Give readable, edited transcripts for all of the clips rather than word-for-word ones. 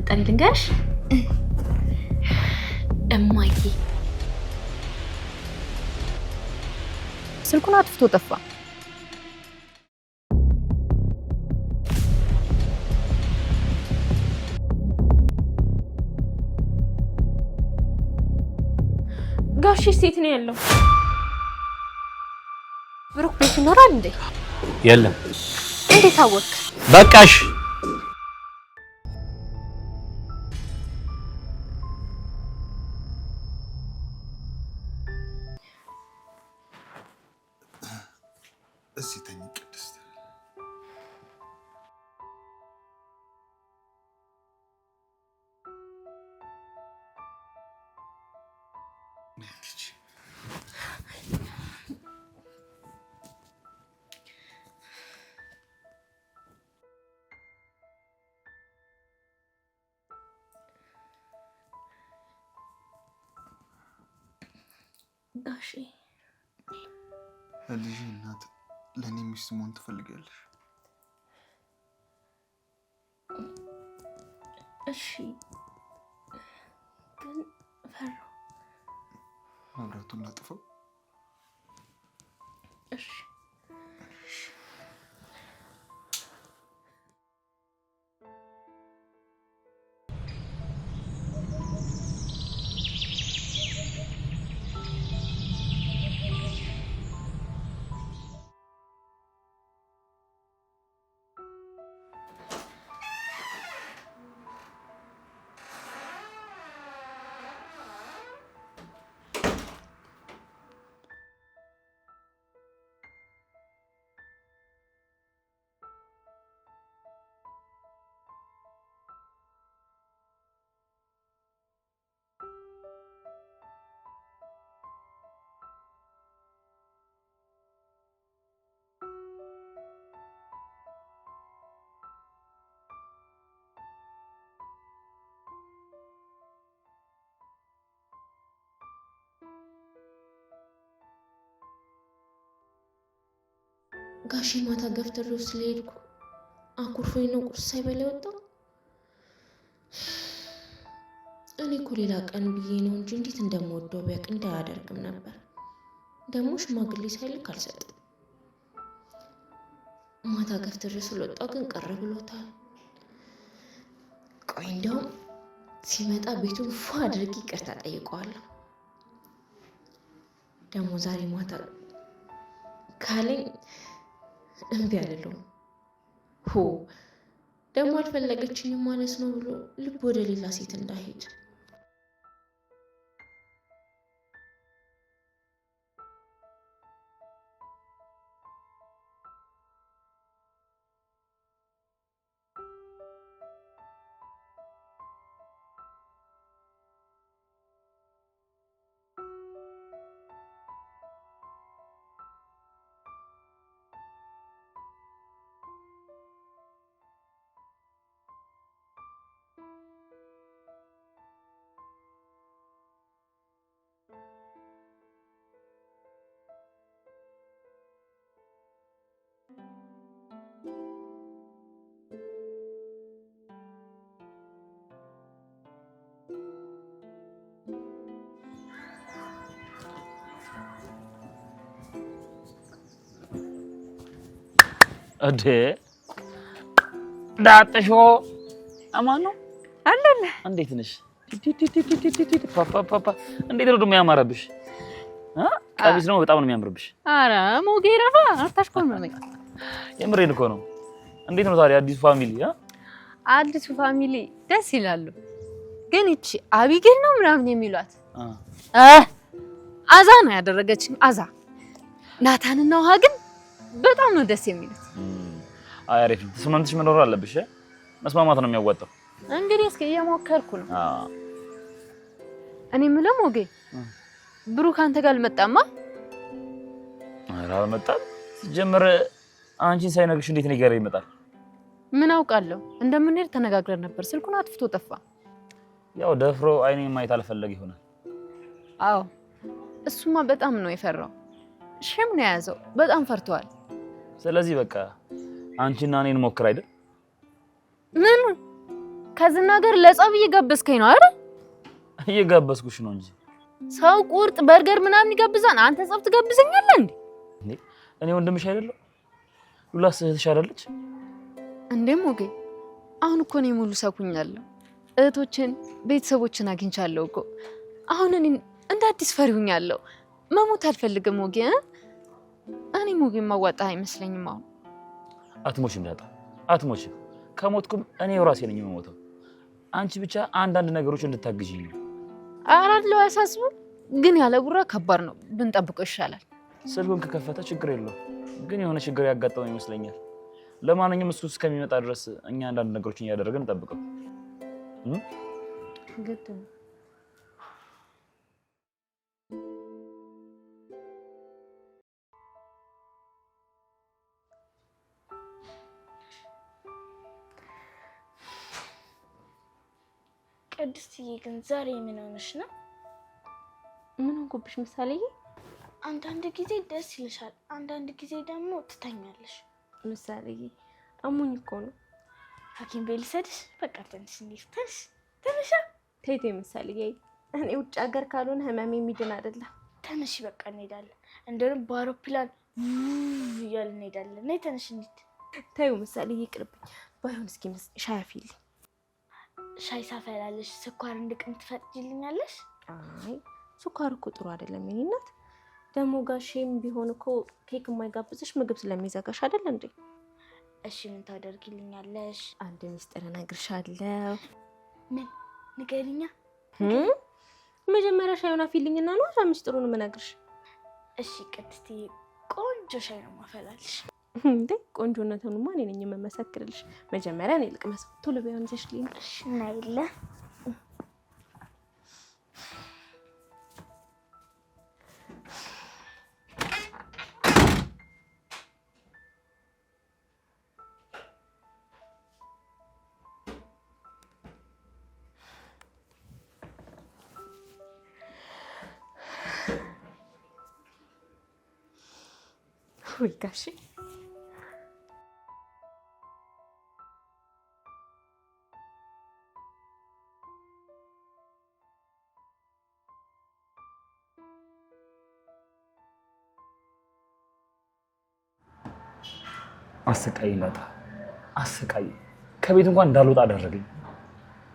እንደመጣኝ ልንገርሽ እማዬ ስልኩን አጥፍቶ ጠፋ ጋሽ ሴት ነው ያለው ብሩክ ቤት ይኖራል እንዴ የለም እንዴት አወቅ በቃሽ እዚህ ተኝ ቅድስት ጋሽ ልጅ እናት ለኔ ሚስት መሆን ትፈልጋለሽ? እሺ ግን ፈራሁ። መብራቱን ላጥፈው? እሺ ጋሽ ማታ ገፍትሬው ስለሄድኩ አኩርፎኝ ነው ቁርስ ሳይበላ ወጣው። እኔ እኮ ሌላ ቀን ብዬ ነው እንጂ እንዴት እንደምወደው ቢያውቅ እንዳያደርግም ነበር። ደግሞ ሽማግሌ ሳይልክ አልሰጥም። ማታ ገፍትሬው ስለወጣው ግን ቀረ ብሎታል። ቆይ እንደውም ሲመጣ ቤቱን ፏ አድርጌ ይቅርታ ጠይቀዋለሁ። ደግሞ ዛሬ ማታ ካለኝ እምቢ አልለውም። ደግሞ አልፈለገችኝም ማለት ነው ብሎ ልብ ወደ ሌላ ሴት እንዳይሄድ። እዴ ዳጥሾ አማን ነው አለለ እንዴት ነሽ? ፓፓ እንዴት ነው ደግሞ ያማረብሽ? ቀሚስ ነው በጣም ነው የሚያምርብሽ። አረ ሞጌራባ አታሽኮርመኝ። የምሬን እኮ ነው። እንዴት ነው ታዲያ አዲሱ ፋሚሊ? አዲሱ ፋሚሊ ደስ ይላሉ። ግን እቺ አቢጌል ነው ምናምን የሚሏት አዛ ነው ያደረገችኝ። አዛ ናታንና ውሃ ግን በጣም ነው ደስ የሚሉት። አሪፍ ተስማምተሽ መኖር አለብሽ። መስማማት ነው የሚያዋጣው። እንግዲህ እስኪ እየሞከርኩ ነው። እኔ ምንም ሞጌ ብሩክ አንተ ጋር አልመጣማ? ኧረ አልመጣም። ሲጀመር አንቺን ሳይነግርሽ እንዴት ነው ጋር ይመጣል? ምን አውቃለሁ። እንደምንሄድ ተነጋግረን ነበር። ስልኩን አጥፍቶ ጠፋ። ያው ደፍሮ አይኔን ማየት አልፈለገ ይሆናል። አዎ እሱማ በጣም ነው የፈራው። ሽም ነው ያዘው። በጣም ፈርቷል። ስለዚህ በቃ አንቺና እኔን ሞክር አይደል? ምን ከዝና ጋር ለጸብ እየጋበዝከኝ ነው አይደል? እየጋበዝኩሽ ነው እንጂ ሰው ቁርጥ በርገር ምናምን ይጋብዛል፣ አንተ ጸብ ትጋብዘኛለህ እንዴ? እኔ ወንድምሽ አይደለሁ? ሉላስ እህትሽ አይደለች እንዴ? ሞጌ አሁን እኮ እኔ ሙሉ ሰኩኛለሁ። እህቶችን ቤተሰቦችን አግኝቻለሁ እኮ። አሁን እኔ እንደ አዲስ ፈሪውኛለሁ። መሞት አልፈልግም ሞጌ። እኔ ሞጌ ማዋጣ አይመስለኝም። አሁን አትሞችም ዳጣ፣ አትሞችም። ከሞትኩም እኔው ራሴ ነኝ የምሞተው። አንቺ ብቻ አንዳንድ ነገሮች እንድታግዢኝ ነው። አራለው አያሳስቡ። ግን ያለ ቡራ ከባድ ነው። ብንጠብቀው ይሻላል። ስልኩን ከከፈተ ችግር የለው፣ ግን የሆነ ችግር ያጋጠመው ይመስለኛል። ለማንኛውም እሱ እስከሚመጣ ድረስ እኛ አንዳንድ ነገሮችን እያደረግን እንጠብቀው። ግድ ነው። ቅድስትዬ ግን ዛሬ ምን ሆነሽ ነው? ምን ሆንኩብሽ ምሳሌዬ? አንዳንድ ጊዜ ደስ ይልሻል፣ አንዳንድ ጊዜ ደግሞ ትተኛለሽ። ምሳሌዬ አሞኝ እኮ ነው። ሐኪም ቤት ልሰድሽ? በቃ ትንሽ እንዲፍተሽ ተነሻ። ተይቴ ምሳሌዬ፣ እኔ ውጭ ሀገር ካልሆነ ህመሜ የሚድን አይደለም። ተነሽ በቃ እንሄዳለን። እንደውም በአውሮፕላን እያልን እንሄዳለን። ነይ ተነሽ እንሂድ። ተይው ምሳሌዬ ይቅርብኝ። ባይሆን እስኪ ሻይ አፊልኝ። ሻይ ሳፈላልሽ ስኳር እንድቅም ትፈቅጂልኛለሽ? አይ ስኳር እኮ ጥሩ አይደለም የኔ እናት። ደግሞ ጋሼም ቢሆን እኮ ኬክ የማይጋብዝሽ ምግብ ስለሚዘጋሽ አይደል እንዴ? እሺ ምን ታደርጊልኛለሽ? አንድ ሚስጥር እነግርሻለሁ። ምን ንገሪኛ? መጀመሪያ ሻዩን አፊልኝና ነው ሚስጥሩን የምነግርሽ። እሺ ቅድስትዬ፣ ቆንጆ ሻይ ነው ማፈላልሽ። እንዴ ቆንጆነቱንማ እኔ ነኝ የምመሰክርልሽ። መጀመሪያ እኔ ልቅመስ። ቶሎ ቢሆን ይዘሽልኝ። እሺ ናይለ ወይ ጋሼ አሰቃይ ላጣ አሰቃይ። ከቤት እንኳን እንዳልወጣ አደረገኝ።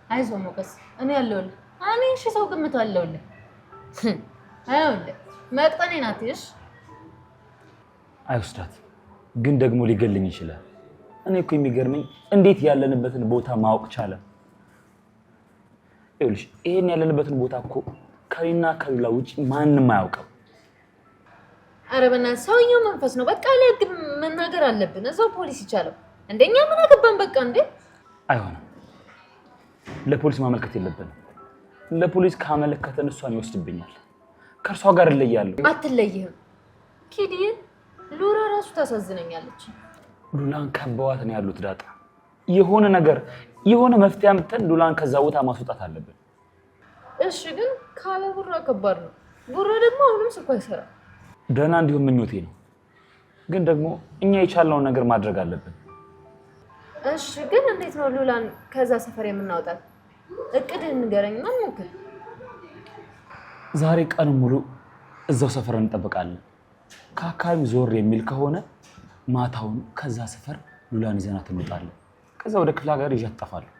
አይዞህ ሞገስ፣ እኔ አለሁልህ። እኔ እሺ ሰው ግምት አለሁልህ። አይውልህ መቅጠኔ ናትሽ። አይወስዳት ግን ደግሞ ሊገልኝ ይችላል። እኔ እኮ የሚገርመኝ እንዴት ያለንበትን ቦታ ማወቅ ቻለ። ይኸውልሽ ይሄን ያለንበትን ቦታ እኮ ከኔና ከሉላ ውጭ ማንም አያውቀው። ኧረ በእናትህ ሰውዬው መንፈስ ነው። በቃ ለህግ መናገር አለብን። እዛው ፖሊስ ይቻለው። እንደኛ ምን አገባን? በቃ እንዴ አይሆንም። ለፖሊስ ማመልከት የለብንም። ለፖሊስ ካመለከተን እሷን ይወስድብኛል። ከእርሷ ጋር እለያለሁ። አትለይህም ኪዲዬ። ሉላ ራሱ ታሳዝነኛለች። ሉላን ከበዋት ነው ያሉት ዳጣ። የሆነ መፍትሄ አምጥተን ሉላን ከዛ ቦታ ማስወጣት አለብን። እሺ ግን ካለ ቡራ ከባድ ነው። ቡራ ደግሞ አሁንም ስኳ ይሰራል። ደህና እንዲሁም ምኞቴ ነው። ግን ደግሞ እኛ የቻልነውን ነገር ማድረግ አለብን። እሺ ግን እንዴት ነው ሉላን ከዛ ሰፈር የምናወጣት? እቅድህን ንገረኝና እንሞክር። ዛሬ ቀን ሙሉ እዛው ሰፈር እንጠብቃለን። ከአካባቢ ዞር የሚል ከሆነ ማታውን ከዛ ሰፈር ሉላን ይዘናት እንወጣለን። ከዛ ወደ ክፍለ ሀገር ይዣት እጠፋለሁ።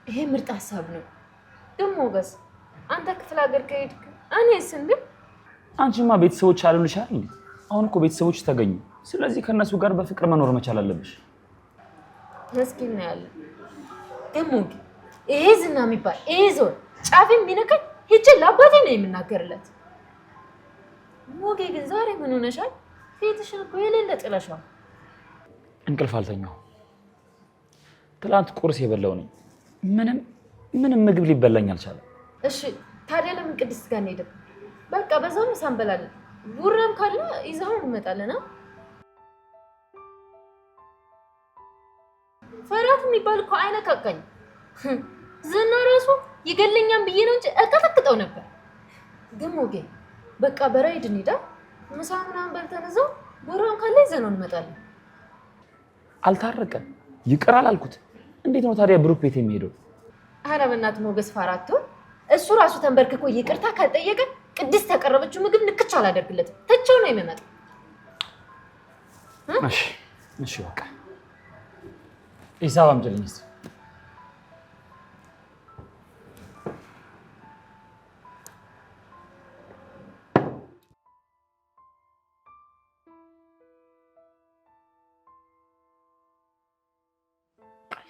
ይሄ ምርጥ ሀሳብ ነው። ደግሞ ሞገስ አንተ ክፍለ ሀገር ከሄድክ እኔስ እንዴ? አንቺማ ቤተሰቦች አሉልሽ አይደል? አሁን እኮ ቤተሰቦች ተገኙ። ስለዚህ ከነሱ ጋር በፍቅር መኖር መቻል አለብሽ። እስኪ እናያለን። ደግሞ ይሄ ዝና የሚባል ይሄ ዞን ጫፍ የሚነካኝ ሂጅ ለአባቴ ነው የምናገርለት። ሞጌ ግን ዛሬ ምን ሆነሻል? ፊትሽን እኮ የሌለ ጥለሻል። እንቅልፍ አልተኛው። ትላንት ቁርስ የበላው ነኝ። ምንም ምግብ ሊበላኝ አልቻለም። እሺ ታዲያ ለምን ቅድስት ጋር እንሄድም? በቃ በዛው ምሳ እንበላለን። ቡራም ካለ ይዘው እንመጣለን። ፈራት የሚባል እኮ አይነካካኝ። ዝና ራሱ ይገለኛም ብዬ ነው እንጂ እቀጠቅጠው ነበር። ግን ሞጌ በቃ በራይድ እንሂዳ። ምሳ ምናምን በልተን እዛው ቡራም ካለ ይዘነው እንመጣለን። አልታረቀን ይቅር አላልኩት። እንዴት ነው ታዲያ ብሩክ ቤት የሚሄደው? ኧረ በእናትህ ሞገስ ፋራቶ እሱ ራሱ ተንበርክኮ ይቅርታ ካልጠየቀ ቅድስት ያቀረበችው ምግብ ንክች አላደርግለትም። ተቸው ነው የሚመጣው። እሺ በቃ ሂሳብ አምጪልኝ።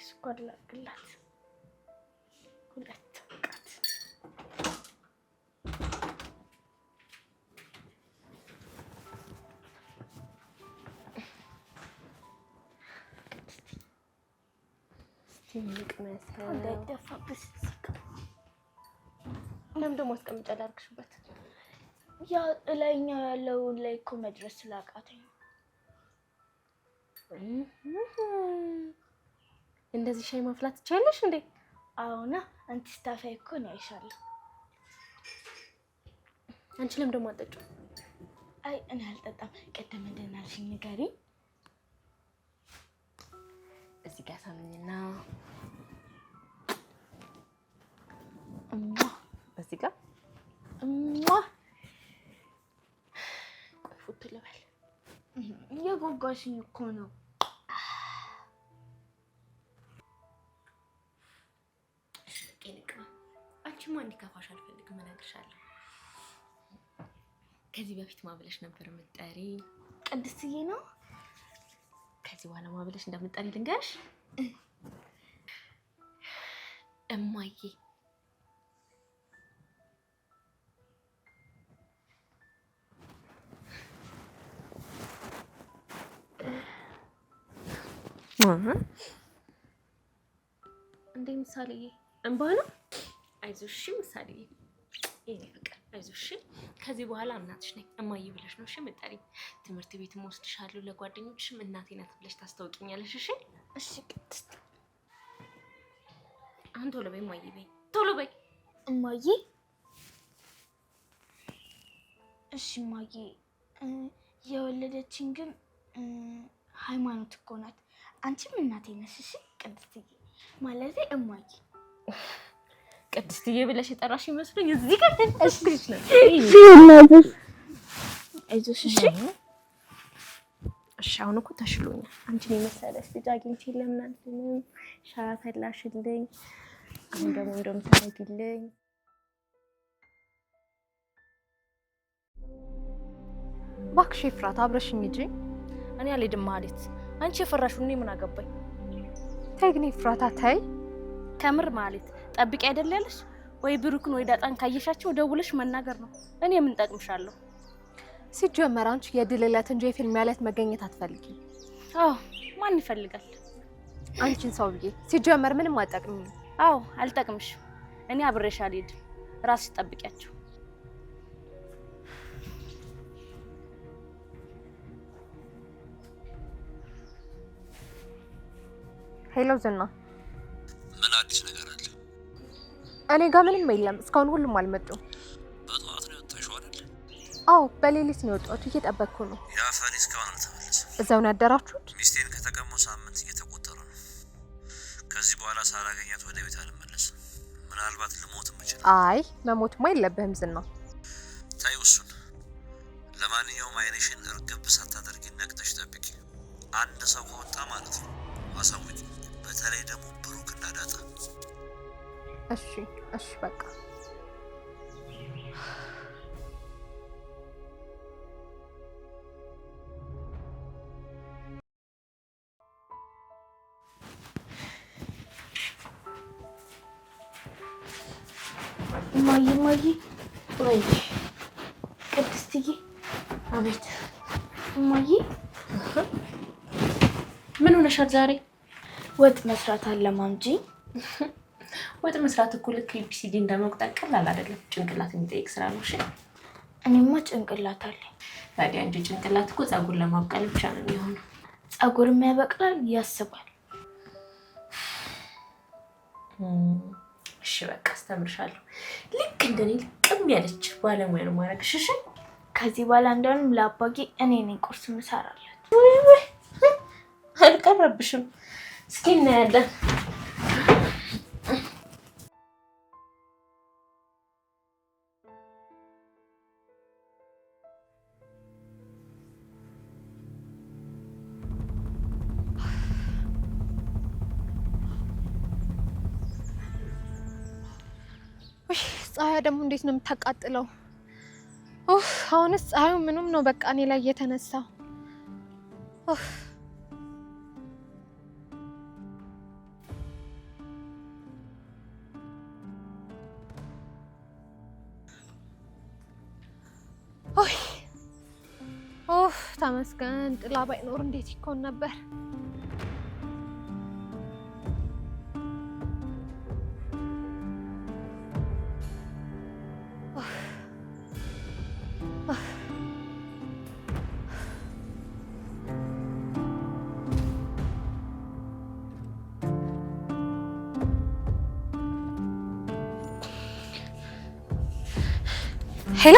ስኳር ላድርግላት 2 ቃት ትልቅ መሰል እንዳይደፋብሽ። ለምን ደግሞ አስቀምጫ ላድርግሽበት? ያ ላይኛው ያለው ላይ እኮ መድረስ ስላቃተኝ። እንደዚህ ሻይ ማፍላት ትችያለሽ እንዴ? አዎና አንቺ ስታፋይ እኮ ነው አይሻለሁ። አንቺ ለምን ደግሞ አጠጪው? አይ እኔ አልጠጣም። ቀደም እንደናልሽኝ ንገሪኝ። እዚህ ጋር ሳምኝና እዚህ ጋር ቆይ ፉት ልበል። የጓጓሽኝ እኮ ነው። አንቺማ እንዲከፋሽ አልፈልግም፣ እነግርሻለሁ። ከዚህ በፊት ማብለሽ ነበር የምትጠሪ ቅድስትዬ ነው። ከዚህ በኋላ ማብለሽ እንደምትጠሪ ልንገርሽ። እማዬ። እንዴ ምሳሌዬ፣ እንባ ነው? አይዞሽ ምሳሌዬ፣ የኔ ፍቅር አይዞሽ። ከዚህ በኋላ እናትሽ ነኝ። እማዬ ብለሽ ነው እሺ የምትጠሪኝ። ትምህርት ቤትም ወስድሻለሁ፣ ለጓደኞችሽም እናቴ ናት ብለሽ ታስታውቂኛለሽ። እሺ እሺ ቅድስት። አሁን ቶሎ በይ እማዬ፣ በይ ቶሎ በይ እማዬ። እሺ እማዬ። የወለደችኝ ግን ሃይማኖት እኮ ናት። አንቺም እናቴ ነሽ። እሺ ቅድስትዬ፣ ማለቴ እማዬ። ቅድስትዬ ብለሽ የጠራሽ ይመስለኝ እዚህ ጋር እሺ ነው። አይዞሽ እሺ። እሺ አሁን እኮ ተሽሎኛል። አንቺን የመሰለሽ ልጅ አግኝቼ ለምን አልልም? ሻይ ፈላሽልኝ። አሁን ደግሞ እንደውም ታረጊልኝ። እባክሽ ኤፍራታ አብረሽኝ ሂጂ። እኔ አልሄድም ማለት አንቺ የፈራሽው እኔ ምን አገባኝ? ተይ ግን ኤፍራታ ተይ። ከምር ማለት ጠብቂ አይደል ያለሽ? ወይ ብሩክን ወይ ዳጣን ካየሻቸው ደውለሽ መናገር ነው። እኔ ምን ጠቅምሻለሁ? ሲጀመር አንቺ የድል ዕለት እንጂ የፊልም ዕለት መገኘት አትፈልጊም። አዎ ማን ይፈልጋል? አንቺን ሰው ብዬ ሲጀመር ምንም አጠቅምኝ። አዎ አልጠቅምሽም። እኔ አብሬሽ አልሄድም። ራስሽ ጠብቂያቸው። ሄሎ ዝና፣ ምን አዲስ ነገር አለ? እኔ ጋር ምንም የለም። እስካሁን ሁሉም አልመጡም። በጠዋት ነው የወጣሽው አይደል? አዎ በሌሊት ነው የወጣሁት። እየጠበቅኩ ነው። ያ ፈሪ እስካሁን አልተመለሰም። እዛው ነው ያደራችሁት? ሚስቴን ከተቀመው ሳምንት እየተቆጠሩ ነው። ከዚህ በኋላ ሳላገኛት ወደ ቤት አልመለስም። ምናልባት ልሞትም እችላለሁ። አይ መሞትማ የለብህም ዝና። ተይው እሱን። ለማንኛውም አይንሽን እርግብ ሳታደርጊ ነቅተሽ ጠብቂ። አንድ ሰው ከወጣ ማለት ነው አሳውቂ። በተለይ ደግሞ ብሩክ እና ዳጣ። እሺ እሺ በቃ እማዬ ወይ ቅድስትዬ። አቤት እማዬ ምን ሆነሻል ዛሬ? ወጥ መስራት አለማምጂ። ወጥ መስራት እኮ ልክ ኤቢሲዲ እንደመቁጠር ቀላል አይደለም። ጭንቅላት የሚጠይቅ ስራ ነው። እሺ እኔማ ጭንቅላት አለኝ። ታዲያ እንጂ ጭንቅላት እኮ ጸጉር ለማብቀል ብቻ ነው የሚሆነው። ጸጉር የሚያበቅላል ያስባል። እሺ በቃ አስተምርሻለሁ። ልክ እንደኔ ልቅም ያለች ባለሙያ ነው ማድረግሽ። እሺ ከዚህ በኋላ እንደውም ለአባጌ እኔ ነኝ ቁርስ ምሰራለት። ወይ አልቀረብሽም። እስኪ እናያለን። ፀሐይ ደግሞ እንዴት ነው የምታቃጥለው? ኡፍ አሁንስ ፀሐዩ ምንም ነው በቃ እኔ ላይ የተነሳው። ኡፍ ኦይ ኡፍ ተመስገን። ጥላ ባይኖር እንዴት ይኮን ነበር? ሄሎ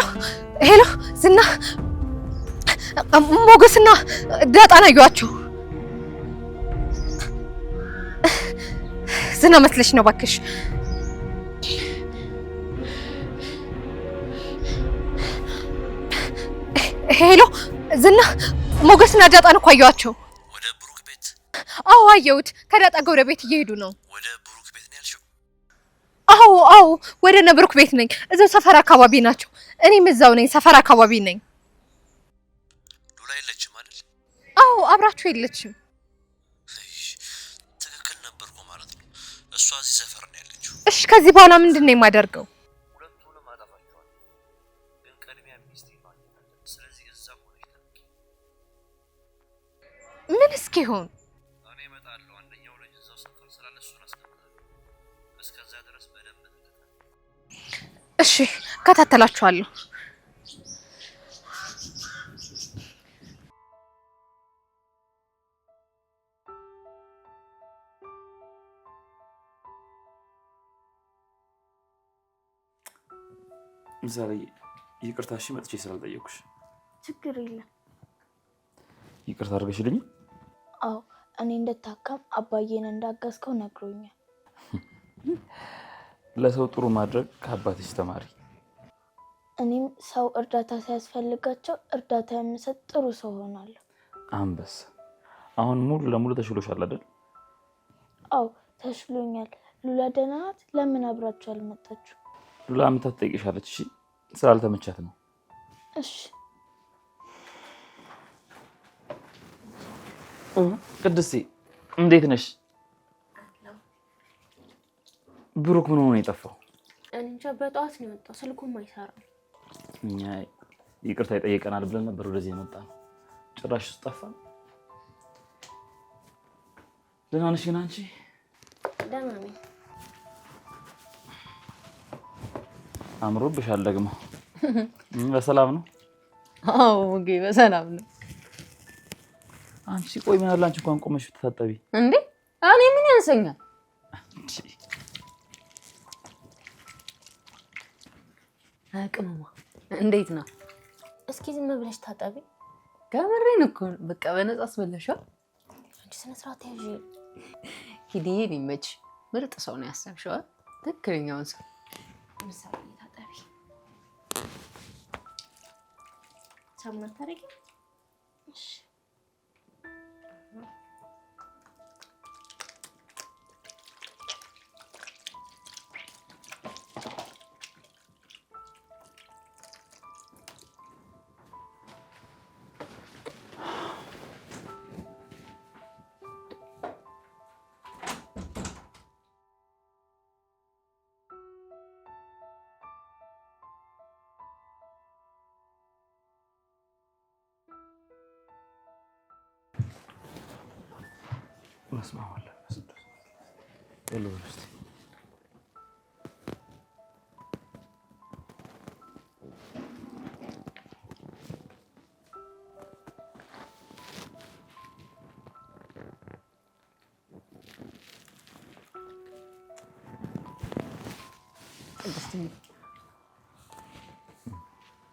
ሄሎ፣ ዝና ሞገስና ዳጣን አየኋቸው። ዝና መስለሽ ነው እባክሽ። ሄሎ ዝና ሞገስና ዳጣን እኮ አየኋቸው። ወደ ብሩክ ቤት? አዎ አየሁት። ከዳጣ ጋር ወደ ቤት እየሄዱ ነው። ወደ ብሩክ ቤት ነው ያልሽው? አዎ አዎ፣ ወደ ነብሩክ ቤት ነኝ። እዛው ሰፈር አካባቢ ናቸው። እኔም እዛው ነኝ፣ ሰፈር አካባቢ ነኝ። ሉላ የለችም አይደል? አዎ አብራችሁ የለችም። ትክክል ነበርኩ ማለት ነው። እሷ እዚህ ሰፈር ነው ያለችው። እሺ ከዚህ በኋላ ምንድን ነው የማደርገው? ሁለቱንም አጠፋቸዋለሁ፣ ግን ቅድሚያ ሚስቴ ማግኘት አለብኝ። ስለዚህ እዛ ሆነሽ ጠብቂ። ምን እስኪሆን? እኔ እመጣለሁ። አንደኛው ልጅ እዛው ሰፈር ስላለ እሱን አስቀምጣለሁ። እስከዛ ድረስ በደንብ ትከታተል። እሺ ከታተላችኋለሁ። ምሳሌ ይቅርታ እሺ፣ መጥቼ ስላልጠየኩሽ። ችግር የለም። ይቅርታ አድርገሽልኝ? አዎ እኔ እንደታከም አባዬን እንዳገዝከው ነግሮኛል። ለሰው ጥሩ ማድረግ ከአባትሽ ተማሪ። እኔም ሰው እርዳታ ሲያስፈልጋቸው እርዳታ የምሰጥ ጥሩ ሰው ሆናለሁ። አንበሳ፣ አሁን ሙሉ ለሙሉ ተሽሎሻል አይደል? አዎ ተሽሎኛል። ሉላ ደህና ናት? ለምን አብራችሁ አልመጣችሁ? ሉላ አምታ ትጠይቅሻለች። እሺ ስላልተመቻት ነው። እሺ ቅድስቴ እንዴት ነሽ? ብሩክ ምን ሆነ የጠፋው? እንጃ በጠዋት ነው የወጣው፣ ስልኩም አይሰራም። እኛ ይቅርታ ይጠይቀናል ብለን ነበር ወደዚህ የመጣ ነው። ጭራሽ ጠፋ። ደህና ነሽ ግን አንቺ? ደህና ነኝ። አምሮብሻል ደግሞ። በሰላም ነው? አዎ ሙጌ በሰላም ነው። አንቺ ቆይ ምን አለ አንቺ እንኳን ቆመሽ ተታጠቢ እንዴ? እኔ ምን ያንሰኛል? ቅመማ እንዴት ነው? እስኪ ዝም ብለሽ ታጠቢ። ከምሬን እኮ ነው። በቃ በነጻ አስበለሻል። አንቺ ስነ ስርዓት ያዥ። ሂዲዬ ሊመች ምርጥ ሰው ነው ያሰብሽው። ትክክለኛውን ሰው ምሳሌ ታጠቢ። ሳሙና ታረጊ። እሺ መስማማ አለ ስድስት ወልወስቲ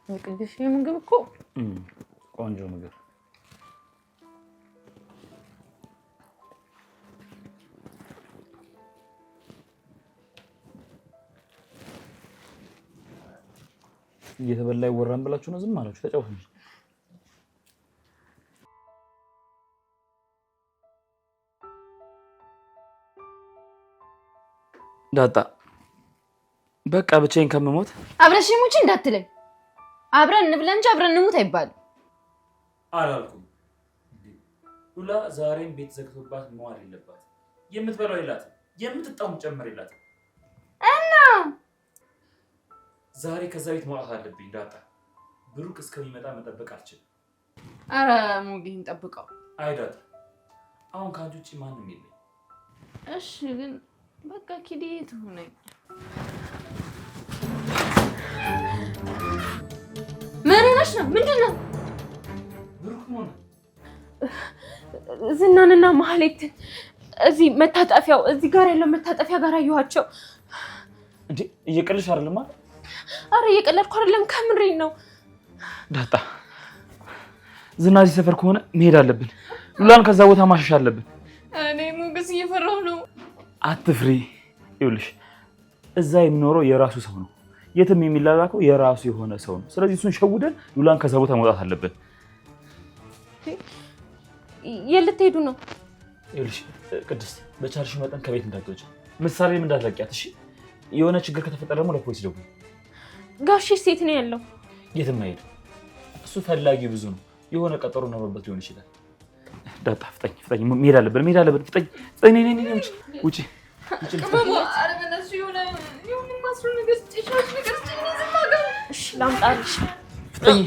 ቅድስት ምግብ እኮ ቆንጆ ምግብ እየተበላ ይወራን ብላችሁ ነው ዝም አላችሁ? ተጫወቱ። ዳጣ በቃ ብቻዬን ከምሞት አብረሽ ሙቺ እንዳትለኝ። አብረን እንብላ እንጂ አብረን እንሙት አይባልም። አላልኩም። ሉላ ዛሬም ቤት ዘግቶባት መዋል የለባትም። የምትበላው የላትም፣ የምትጣውም ጨምር የላትም። እና ዛሬ ከዛ ቤት መውጣት አለብኝ። ዳጣ ብሩክ እስከሚመጣ መጠበቅ አልችልም። አረ ሙጊን ጠብቀው። አይ ዳጣ አሁን ከአንቺ ውጭ ማንም የለም። እሺ ግን በቃ ኪዲት ሆነኝ። ምን ሆነሽ ነው? ምንድን ነው? ብሩክ ሆነ ዝናንና ማህሌትን እዚህ መታጠፊያው እዚህ ጋር ያለው መታጠፊያ ጋር አየኋቸው። እንዴ እየቀለድሽ አይደለም? አረ እየቀለድኩ አይደለም፣ ከምሬን ነው። ዳጣ ዝና እዚህ ሰፈር ከሆነ መሄድ አለብን። ሉላን ከዛ ቦታ ማሸሽ አለብን። እኔ ሞገስ እየፈራሁ ነው። አትፍሪ። ይኸውልሽ እዛ የሚኖረው የራሱ ሰው ነው። የትም የሚላላከው የራሱ የሆነ ሰው ነው። ስለዚህ እሱን ሸውደን ሉላን ከዛ ቦታ መውጣት አለብን። የት ልትሄዱ ነው? ይኸውልሽ ቅድስት በቻልሽ መጠን ከቤት እንዳትወጪ፣ ምሳሌም እንዳትለቂያት እሺ? የሆነ ችግር ከተፈጠረ ደግሞ ለፖሊስ ደውይ። ጋሼ ሴት ነው ያለው። የትም አይሄድም። እሱ ፈላጊ ብዙ ነው። የሆነ ቀጠሮ ኖሮበት ሊሆን ይችላል። ዳጣ ፍጠኝ፣ መሄድ አለብን። ፍጠኝ። ውጪ። እሺ ላምጣልሽ። ፍጠኝ።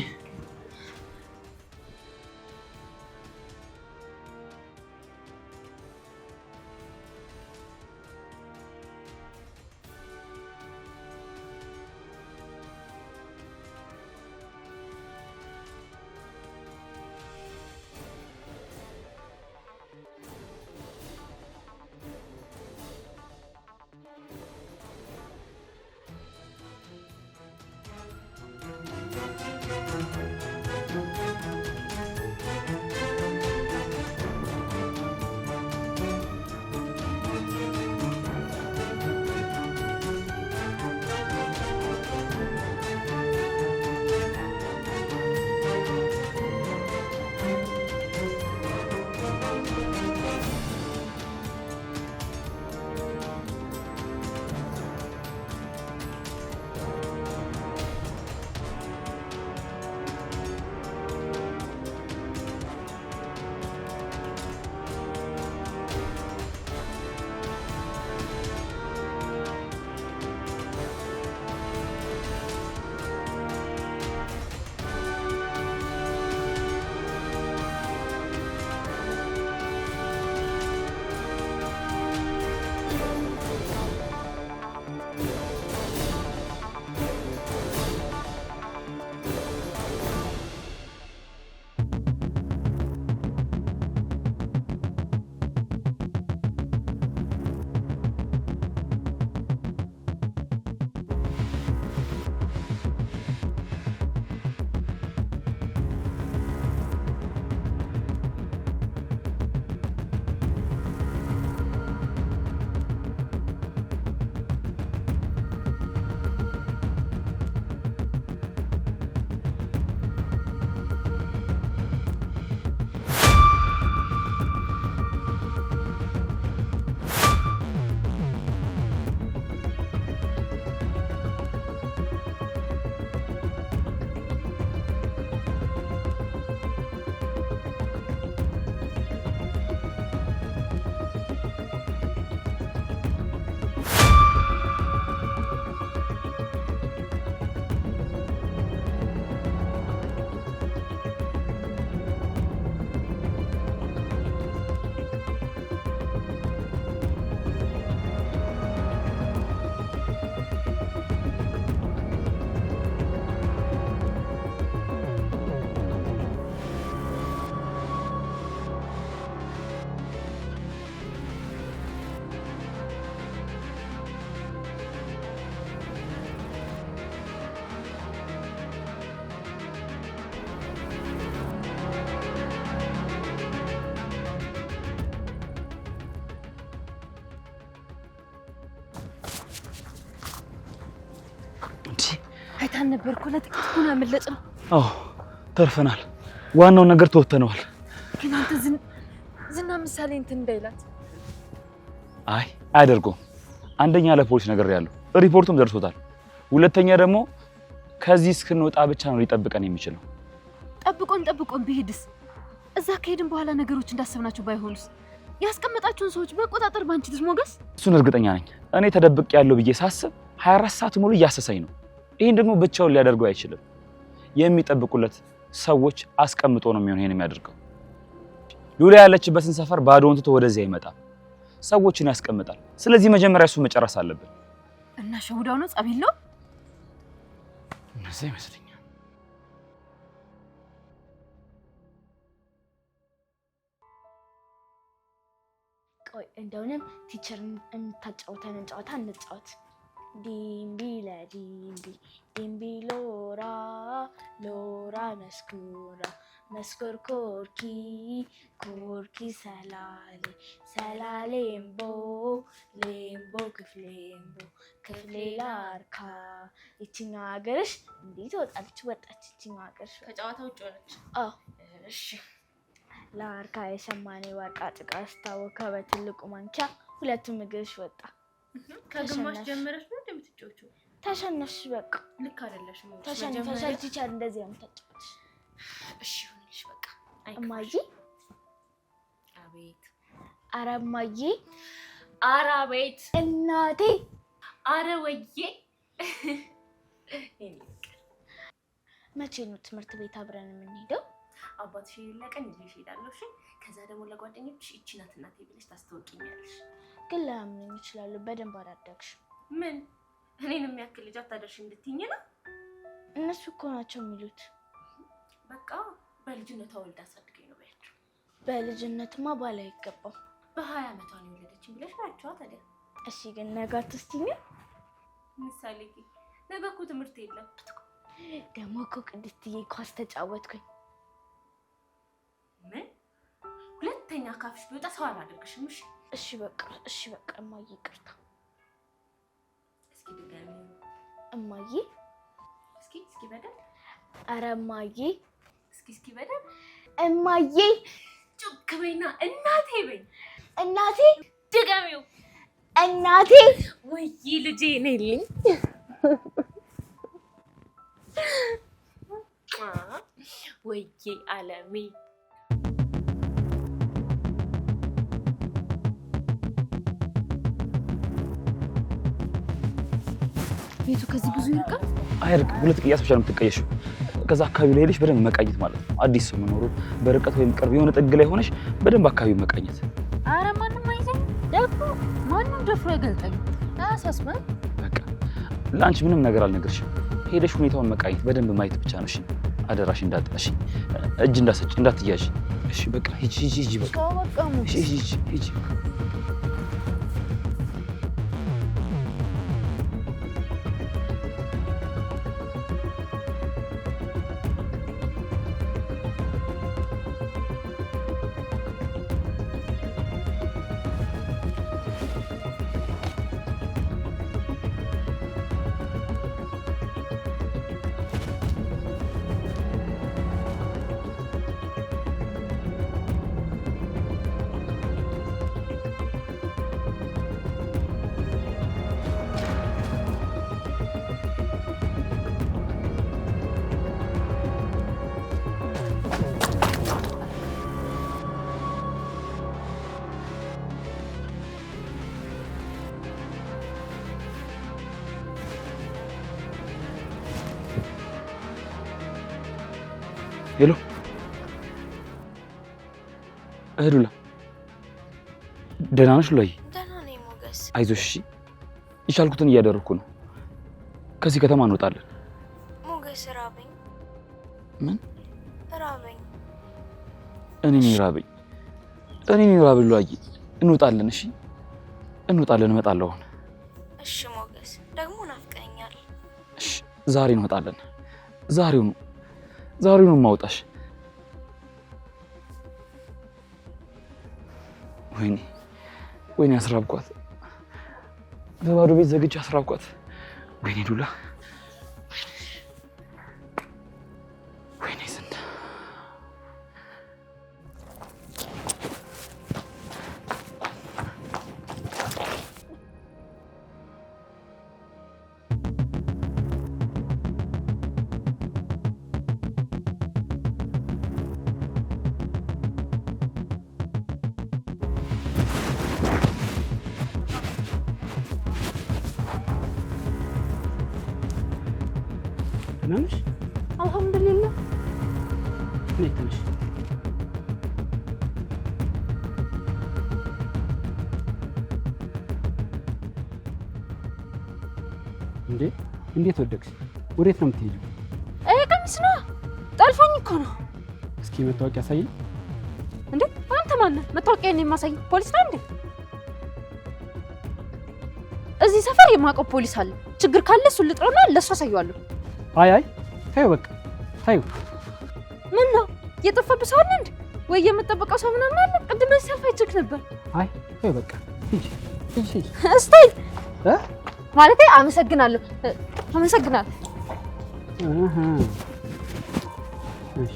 አይታን ነበር እኮ ለጥቂት ሆነ ያመለጥነው። አዎ ተርፈናል። ዋናው ነገር ተወተነዋል። ግን አንተ ዝና ምሳሌ እንትን እንዳይላት። አይ አያደርገውም። አንደኛ ለፖሊስ ነገር ያለው ሪፖርቱም ደርሶታል። ሁለተኛ ደግሞ ከዚህ እስክንወጣ ብቻ ነው ሊጠብቀን የሚችለው። ጠብቆን ቢሄድስ? እዛ ከሄድን በኋላ ነገሮች እንዳሰብናቸው ባይሆኑስ? ያስቀመጣችሁን ሰዎች በቆጣጠር ባንችልስ ሞገስ? እሱን እርግጠኛ ነኝ። እኔ ተደብቅ ያለው ብዬ ሳስብ 24 ሰዓት ሙሉ እያሰሰኝ ነው። ይሄን ደግሞ ብቻውን ሊያደርገው አይችልም። የሚጠብቁለት ሰዎች አስቀምጦ ነው የሚሆን ይሄን የሚያደርገው። ሉላ ያለችበትን ሰፈር ባዶውን ትቶ ወደዚያ ይመጣል፣ ሰዎችን ያስቀምጣል። ስለዚህ መጀመሪያ እሱ መጨረስ አለብን። እና ሸሁዳው ነው ጸብ የለውም? እነዛ ይመስለኛል። ቆይ እንደውንም ቲቸር የምታጫውተንን ጨዋታ እንጫወት። ዲምቢ ለዲምቢ ዲምቢ ሎራ ሎራ መስኩራ መስኩር ኮርኪ ኮርኪ ሰላሌ ሰላሌ ሌምቦ ሌምቦ ክፍሌምቦ ክፍሌ ላርካ። ይችኛው ሀገርሽ እንዴት ትወጣለች? ወጣች። ይችኛው ሀገርሽ ከጨዋታ ውጭ ሆነች። እሺ ላርካ የሸማኔ ወርቃ ጭቃ ስታወካ በትልቁ ማንኪያ ሁለቱም እግርሽ ወጣ። ከግማሽ ጀምረሽ ነው እንደምትጫወቺው? ተሸነፍሽ። በቃ ልክ አይደለሽም። ተሸንፈሻል። ቲቸር እንደዚህ ነው የምታጫወትሽ። እሺ ይሁንልሽ በቃ። እማዬ። አቤት። ኧረ እማዬ። ኧረ አቤት። እናቴ። ኧረ ወዬ። መቼ ነው ትምህርት ቤት አብረን የምንሄደው? አባትሽ ይለቀን ይዤሽ እሄዳለሁ። እሺ ከዛ ደግሞ ለጓደኞችሽ እቺ ናት እናቴ ብለሽ ታስተዋውቂኛለሽ። ግን ላያምኑኝ ይችላሉ። በደንብ አላደግሽም። ምን እኔን የሚያክል ልጅ አታደርሽም እንድትይኝ ነው? እነሱ እኮ ናቸው የሚሉት። በቃ በልጅነቷ ወልዳ አሳድገኝ ነው በያቸው። በልጅነትማ ባል አይገባም። በ20 ዓመቷ ነው የወለደችኝ ብለሽ ባያቸዋ ታዲያ። እሺ ግን ነገ አትስቲኝ። ምሳሌ ነገ እኮ ትምህርት የለም። ደግሞ እኮ ቅድስትዬ ኳስ ተጫወትኩኝ። ምን? ሁለተኛ ካፍሽ ቢወጣ ሰው አላደርግሽም። እሺ እሺ በቃ እማዬ ይቅርታ። እስኪ ድጋሚ እማዬ። እስኪ በደንብ። ኧረ እማዬ። እስኪ በደንብ እማዬ። ጩክ በይና እናቴ በይ። እናቴ። ድጋሚው እናቴ። ወይ ልጄ ነይልኝ። ወይ አለሜ። ቤቱ ከዚህ ብዙ ይርቃል? አይርቅም። 2 ቅያስ ብቻ ነው የምትቀየሽው። ከዛ አካባቢ ላይ ሄደሽ በደንብ መቃኘት ማለት ነው። አዲስ ሰው መኖሩ በርቀት ወይም ቅርብ የሆነ ጥግ ላይ ሆነሽ በደንብ አካባቢ መቃኘት። ኧረ ማንም አይዘኝ ደፍሮ ማንም ደፍሮ አይገልጠኝ። አያሳስበን። በቃ ለአንቺ ምንም ነገር አልነግርሽም። ሄደሽ ሁኔታውን መቃኘት በደንብ ማየት ብቻ ነው። እሺ አደራሽ እንዳትጠሺ፣ እጅ እንዳሰጭ እንዳትያዥ። እሺ በቃ ሂጂ በቃ ሂጂ። ሄሎ ሉላ፣ ደህና ነሽ? ሉላዬ ደህና ነኝ ሞገስ። አይዞሽ እሺ። የቻልኩትን እያደረኩ ነው። ከዚህ ከተማ እንወጣለን። ሞገስ ራበኝ። ምን ራበኝ? እኔ ራበኝ ሉላዬ። እንወጣለን እሺ፣ እንወጣለን። እመጣለሁ አሁን። እሺ ሞገስ፣ ደግሞ ናፍቀኛል። እሺ ዛሬ እንወጣለን። ዛሬውኑ ማውጣሽ። ወይኔ አስራብኳት። በባዶ ቤት ዘግቼ አስራብኳት። ወይኔ ሉላ፣ ወይኔ ዝና። ደህና ነሽ? አልሐምዱሊላህ። እንዴት ነሽ? እንዴት ወደቅሽ? ወዴት ነው የምትሄጂው? ቀሚስ ነው ጠልፎኝ እኮ ነው። እስኪ መታወቂያ አሳይኝ። እንዴ አንተ ማነህ? መታወቂያ ነው የማሳይ? ፖሊስ ነው እንዴ? እዚህ ሰፈር የማውቀው ፖሊስ አለ። ችግር ካለ እሱን ልጥረውና ለእሱ አሳየዋለሁ። አይ ታዩ፣ በቃ ታዩ። ምን ነው የጠፋብህ ሰው አለ እንዴ? ወይ የምጠበቀው ሰው ምናምን አለ? ቅድም ሰልፍ አይቼክ ነበር። አይ ታዩ፣ በቃ ሂጂ። እስቲ ማለቴ አመሰግናለሁ። እሺ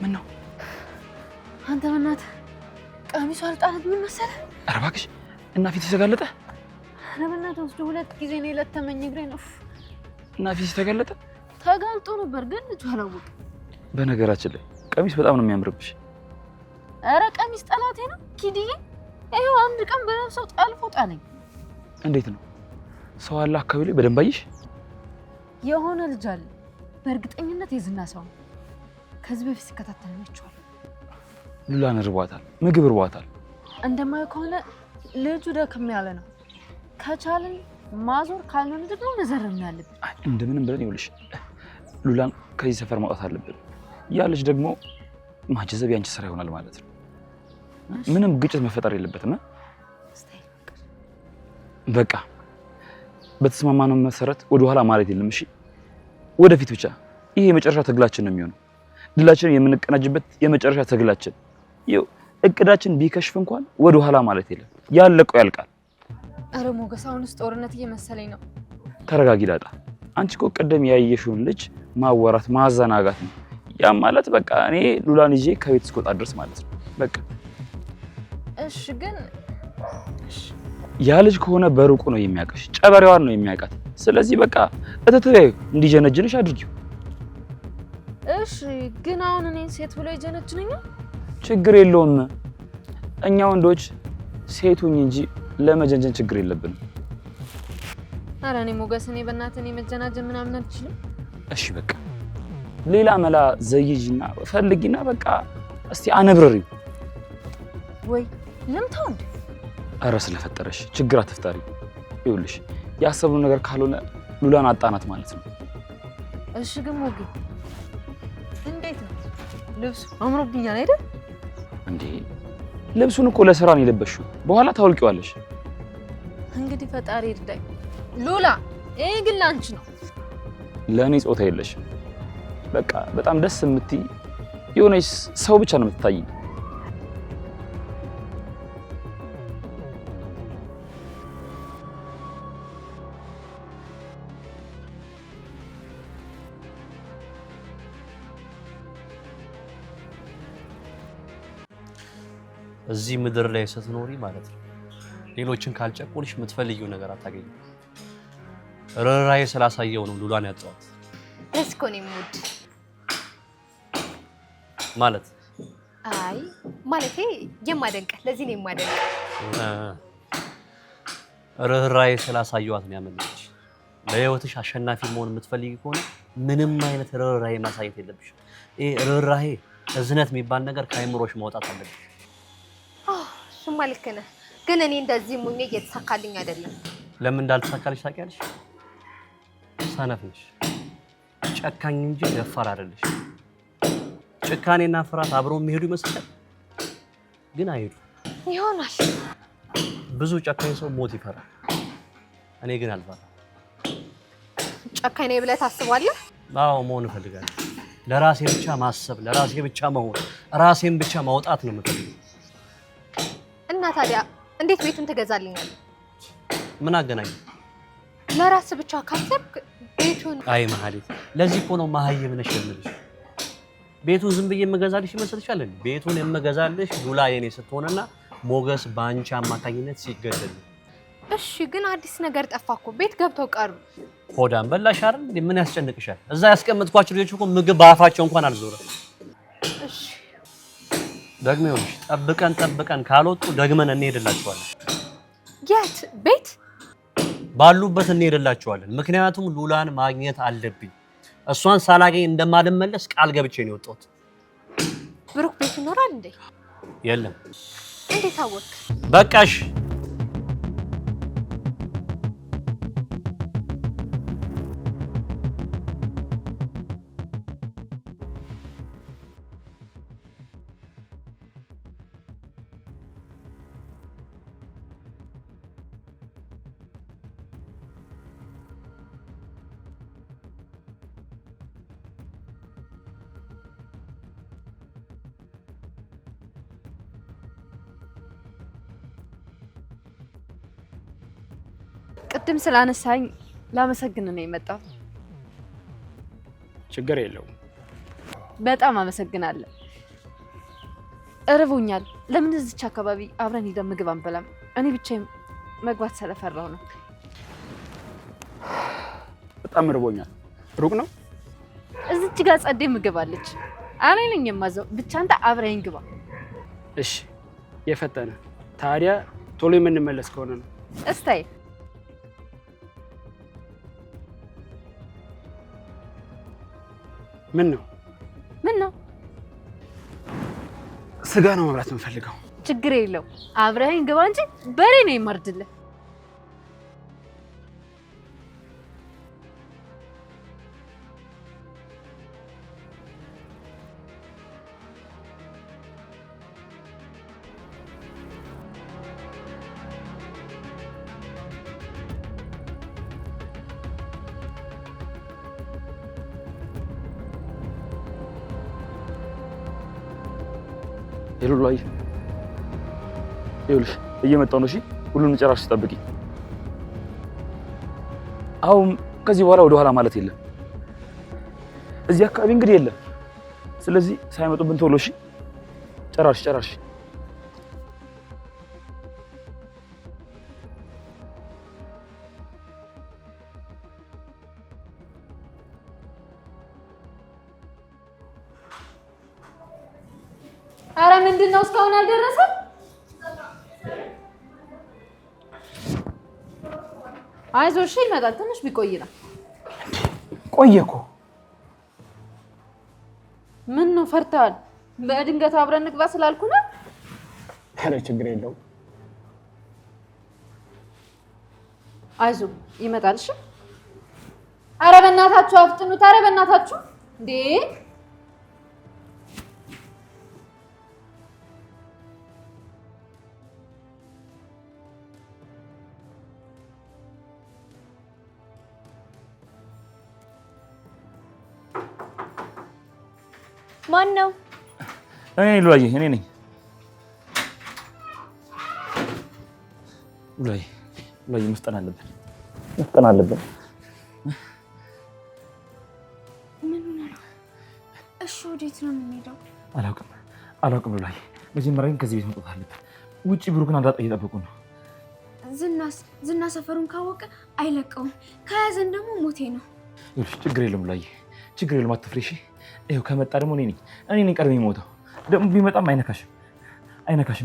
ምን ነው አንተ በእናትህ ቀሚሱ አልጣለኝም መሰለህ? ኧረ እባክሽ እና ፊት ተጋለጠ? ኧረ በእናትህ ወስዶ 2 ጊዜ ነው የለተመኝ እግሬን። እና ፊት ተጋለጠ? ተጋልጦ ነበር ግን ልጁ አላወቅም። በነገራችን ላይ ቀሚስ በጣም ነው የሚያምርብሽ። ኧረ ቀሚስ ጠላቴ ነው ኪድዬ። ይኸው አንድ ቀን በለብሰው ጠልፎ ጣለኝ። እንዴት ነው ሰው አለ አካባቢ ላይ በደንብ አየሽ? የሆነ ልጅ አለ በእርግጠኝነት የዝና ሰው ነው። ከዚህ በፊት ሲከታተል ነችዋል። ሉላን እርቧታል፣ ምግብ እርቧታል። እንደማየው ከሆነ ልጁ ደክም ያለ ነው። ከቻልን ማዞር ካልሆነ ደግሞ መዘረም ያለብን። እንደምንም ብለን ይኸውልሽ ሉላን ከዚህ ሰፈር ማውጣት አለብን። ያ ልጅ ደግሞ ማጀዘብ ያንቺ ስራ ይሆናል ማለት ነው። ምንም ግጭት መፈጠር የለበትም። በቃ በተስማማነው መሰረት ወደ ኋላ ማለት የለም። እሺ ወደፊት ብቻ። ይሄ የመጨረሻ ትግላችን ነው የሚሆነው። ድላችንን የምንቀናጅበት የመጨረሻ ትግላችን። ይኸው እቅዳችን ቢከሽፍ እንኳን ወደ ኋላ ማለት የለም። ያለቀው ያልቃል። አረ ሞገስ አሁንስ ጦርነት እየመሰለኝ ነው። ተረጋጊ ዳጣ። አንቺ እኮ ቀደም ያየሽውን ልጅ ማወራት ማዘናጋት ነው። ያ ማለት በቃ እኔ ሉላን ይዤ ከቤት እስክወጣ ድረስ ማለት ነው። በቃ እሺ ግን ያ ልጅ ከሆነ በሩቁ ነው የሚያውቅሽ፣ ጨበሬዋን ነው የሚያውቃት። ስለዚህ በቃ እተተይ እንዲጀነጅንሽ አድርጊው። እሺ ግን አሁን እኔን ሴት ብሎ ይጀነጅነኛል? ችግር የለውም። እኛ ወንዶች ሴቱኝ እንጂ ለመጀንጀን ችግር የለብንም። ኧረ እኔ ሞገስ እኔ በእናትህ እኔ መጀናጀን ምናምን አልችልም። እሺ በቃ ሌላ መላ ዘይጂና ፈልጊና በቃ እስቲ አነብረሪ ወይ ልምታው እንዴ? ኧረ ስለፈጠረሽ ችግር አትፍጠሪ። ይኸውልሽ ያሰብነው ነገር ካልሆነ ሉላን አጣናት ማለት ነው። እሺ ግን ሞጌ እንዴት ነው ልብሱ? አምሮብኛል አይደል? እንዴ ልብሱን እኮ ለስራ ነው የለበሽው፣ በኋላ ታውልቂዋለሽ። እንግዲህ ፈጣሪ ይርዳኝ። ሉላ ይሄ ግን ላንቺ ነው። ለእኔ ጾታ የለሽም። በቃ በጣም ደስ የምትይ የሆነች ሰው ብቻ ነው የምትታይ። እዚህ ምድር ላይ ስትኖሪ ማለት ነው ሌሎችን ካልጨቆንሽ የምትፈልጊው ነገር አታገኝም። ርህራሄ ስላሳየው ነው ሉላን ያጣሁት። ደስ እኮ ነው የምወድ ማለት አይ ማለቴ የማደንቅ ለዚህ ነው የማደንቅ። ርህራሄ ስላሳየዋት ነው ያመነች። ለህይወትሽ አሸናፊ መሆን የምትፈልጊ ከሆነ ምንም አይነት ርህራሄ ማሳየት የለብሽም። ይሄ ርህራሄ እዝነት የሚባል ነገር ከአይምሮሽ ማውጣት አለብሽ። እሱማ ልክ ነህ፣ ግን እኔ እንደዚህ ሙኜ እየተሳካልኝ አይደለም። ለምን እንዳልተሳካልሽ ታውቂያለሽ? ሰነፍ ነሽ፣ ጨካኝ እንጂ ደፋር አይደለሽ። ጭካኔና ፍርሃት አብረው የሚሄዱ ይመስላል፣ ግን አይሄዱ ይሆናል። ብዙ ጨካኝ ሰው ሞት ይፈራል፣ እኔ ግን አልፈራም። ጨካኝ ነኝ ብለህ ታስባለህ? አዎ መሆን እፈልጋለሁ። ለራሴ ብቻ ማሰብ፣ ለራሴ ብቻ መሆን፣ ራሴን ብቻ ማውጣት ነው የምፈልገው። እና ታዲያ እንዴት ቤቱን ትገዛልኛለህ? ምን አገናኝ? ለራስ ብቻ ካሰብክ ቤቱን። አይ መሀሌት፣ ለዚህ እኮ ነው መሀይም ነሽ የምልሽ። ቤቱን ዝም ብዬ የምገዛልሽ ይመስልሻል? ቤቱን የምገዛልሽ ሉላ የኔ ስትሆንና ሞገስ በአንቺ አማካኝነት ሲገደል። እሺ ግን አዲስ ነገር ጠፋኩ። ቤት ገብተው ቀሩ። ሆዳም በላሽ አይደል? ምን ያስጨንቅሻል? እዛ ያስቀምጥኳቸው ልጆች እኮ ምግብ በአፋቸው እንኳን አልዞረም። እሺ ደግሞ ይኸውልሽ ጠብቀን ካልወጡ ደግመን እንሄድላቸዋለን። የት ቤት? ባሉበት እንሄድላቸዋለን። ምክንያቱም ሉላን ማግኘት አለብኝ። እሷን ሳላገኝ እንደማልመለስ ቃል ገብቼ ነው የወጣሁት። ብሩክ ቤት ይኖራል እንዴ? የለም። እንዴት አወቅ? በቃሽ። ቅድም ስላነሳኝ ላመሰግን ነው የመጣው። ችግር የለውም። በጣም አመሰግናለሁ። እርቦኛል። ለምን እዚች አካባቢ አብረን ሄደን ምግብ አንበላም? እኔ ብቻዬን መግባት ስለፈራው ነው። በጣም እርቦኛል። ሩቅ ነው? እዚች ጋር ጸዴ ምግብ አለች። እኔ ነኝ የማዘው። ብቻ አንተ አብረኸኝ ግባ። እሺ የፈጠነ ታዲያ ቶሎ የምንመለስ ከሆነ ነው። እስታይ ምን ነው ስጋ ነው መብላት የምፈልገው። ችግር የለው አብረኸኝ ግባ እንጂ በሬ ነው የማርድልህ። ሉላዬ ይኸውልሽ እየመጣሁ ነው። እሺ ሁሉንም ጨራርሽ ጠብቂ። አሁን ከዚህ በኋላ ወደ ኋላ ማለት የለም። እዚህ አካባቢ እንግዲህ የለም። ስለዚህ ሳይመጡብን ቶሎ እሺ። ጨራርሽ አረ ምንድነው እስካሁን አልደረሰም? አይዞሽ ይመጣል። ትንሽ ቢቆይ ነው። ቆየ እኮ። ምን ነው ፈርተሃል? በድንገት አብረን ንግባ ስላልኩ ነው። ኧረ ችግር የለውም። አይዞ ይመጣል። እሺ አረ በእናታችሁ አፍጥኑት። አረ በእናታችሁ እንዴ! ማን ነው? እኔ ሉላዬ፣ እኔ ነኝ ሉላዬ። መፍጠን አለብን። ምን ነው? እሺ ወዴት ነው የምንሄደው? አላውቅም ሉላዬ። መጀመሪያ ግን ከዚህ ቤት መውጣት አለብን። ውጪ ብሩክን አንዳጣ እየጠበቁ ነው። ዝና ሰፈሩን ካወቀ አይለቀውም። ከያዘን ደግሞ ሞቴ ነው። ይኸውልሽ ችግር የለም ሉላዬ፣ ችግር የለም። አትፍሪ እሺ። ይኸው ከመጣ ደግሞ እኔ ነኝ ቀድሜ የምሞተው። ደግሞ ቢመጣም አይነካሽም።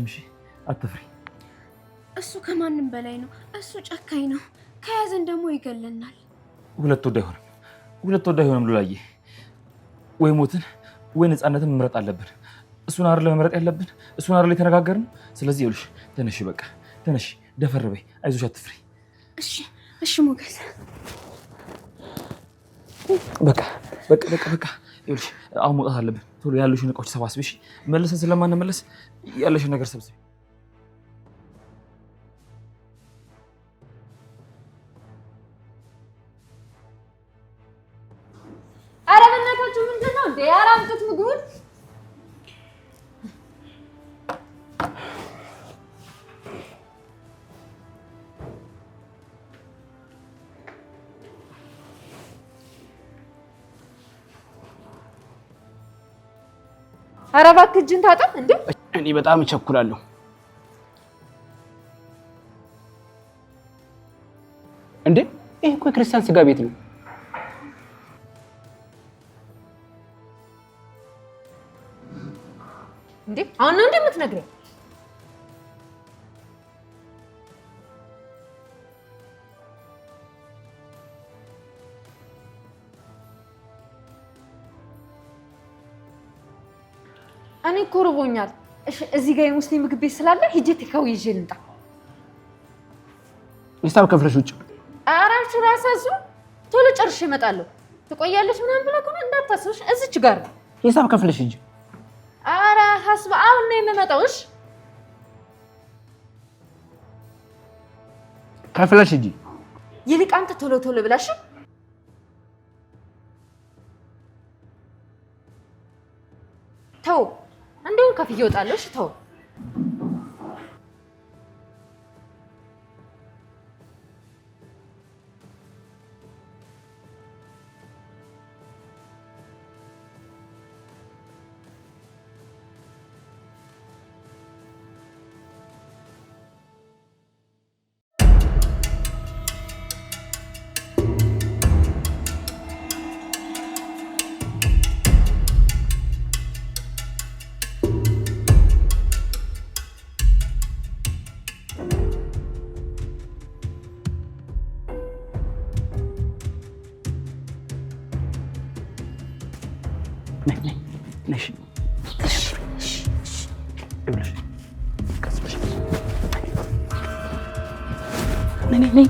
እሺ አትፍሪ። እሱ ከማንም በላይ ነው። እሱ ጨካኝ ነው። ከያዘን ደግሞ ይገለናል። ሁለት ወደ አይሆንም ሉላዬ። ወይ ሞትን ወይ ነፃነትን መምረጥ አለብን። እሱን አይደል መምረጥ ያለብን? እሱን አይደል የተነጋገርነው? ስለዚህ ይኸውልሽ ተነሽ፣ በቃ ተነሽ፣ ደፈር በይ። አይዞሽ አትፍሪ። እሺ ሞገስ፣ በቃ ይኸውልሽ አሁን መውጣት አለብን። ቶሎ ያሉሽን እቃዎች ሰባስቢ። እሺ መልሰን ስለማንመለስ ያለሽን ነገር ሰብስቢ። አረ በእናታችሁ ምንድን ነው እንዴ? ኧረ አምጡት ምግቡን። ኧረ እባክህ እጅን ታጠብ እንዴ! እኔ በጣም እቸኩላለሁ። የክርስቲያን ስጋ ቤት ነው። እንዴ አሁን ነው እንደምትነግረኝ? እኔ እኮ ርቦኛል። እሺ እዚህ ጋር የሙስሊም ምግብ ቤት ስላለ ሂጄ ቴካው ይዤ ልምጣ። ሂሳብ ከፍለሽ ውጭ። ኧረ ራሳሱ ቶሎ ጨርሼ እመጣለሁ። ትቆያለሽ ምናምን ብለህ ከሆነ እንዳታስብሽ፣ እዚች ጋር ነው። ሂሳብ ከፍለሽ ሂጂ። ኧረ ሀስብ አሁን ነው የምመጣው። እሺ ከፍለሽ ሂጂ። ይልቅ አንተ ቶሎ ቶሎ ብላሽ። ተው እንደውም ከፍዬ እወጣለሁ። እሺ ተው። ነሽ ይብለሽ ከስበሽ ነይ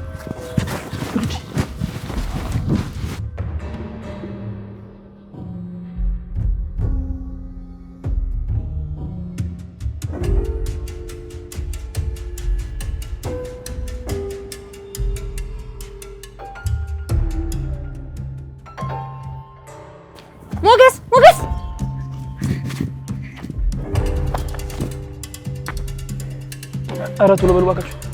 ሞገስ ሞገስ ኧረ ቶሎ በሉ እባካችሁ።